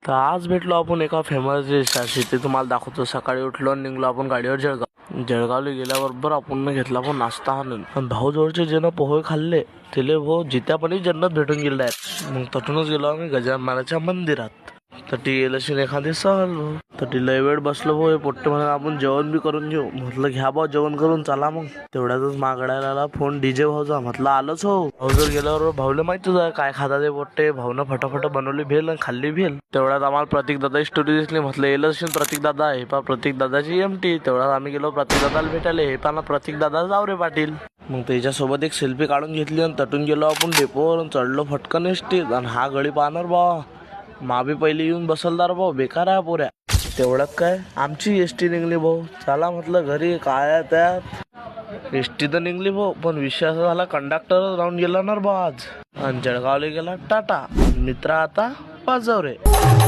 तर आज भेटलो आपण एका फेमस डिशशी, ते तुम्हाला दाखवतो. सकाळी उठलो आणि निघलो आपण गाडीवर जळगावला गेल्याबरोबर आपण घेतला पण नाश्ता आणून. आणि भाऊ जवळचे ज्यानं पोहे खाल्ले तिले भाऊ जित्यापणी जन्नत भेटून गेले आहेत. मग तटूनच गेलो आम्ही गजानन महाराजच्या मंदिरात. तर ती येलशीन एखादी सहल भाऊ. तर ती लय वेळ बसलो भाऊ. हे पोट्टे म्हणा आपण जेवण बी करून घेऊ. म्हटलं घ्या भाऊ जेवण करून चला. मग तेवढ्यातच मागडायला आला फोन डीजे भाऊचा. म्हटलं आलोच हो. भाऊ जर गेल्यावर भाऊला माहितीच आहे काय खाता ते पोट्टे. भाऊनं फटाफट बनवली भेल आणि खाल्ली भेल. तेवढ्यात आम्हाला प्रतीक दादाची स्टोरी दिसली. म्हटलं येलशीन प्रतीक दादा हे पा प्रतीक दादाची एमटी. तेवढ्यात आम्ही गेलो प्रतीक दादाला भेटायला. हे पाना प्रतीक दादा जावरे पाटील. मग त्याच्यासोबत एक सेल्फी काढून घेतली आणि तटून गेलो आपण डेपोवर. चढलो फटकन एसटीत. आणि हा गडी पाहणार बा माबी पहिली येऊन बसलदार भाऊ बेकार आहे पोऱ्या. तेवढ्यात काय आमची एसटी निघली भाऊ. चला म्हटलं घरी. काय त्यात एसटी तर निघली भाऊ, पण विषय असा झाला कंडक्टर राहून गेला ना बा आज. आणि जळगावला गेला टाटा. मित्र आता पाचवरे.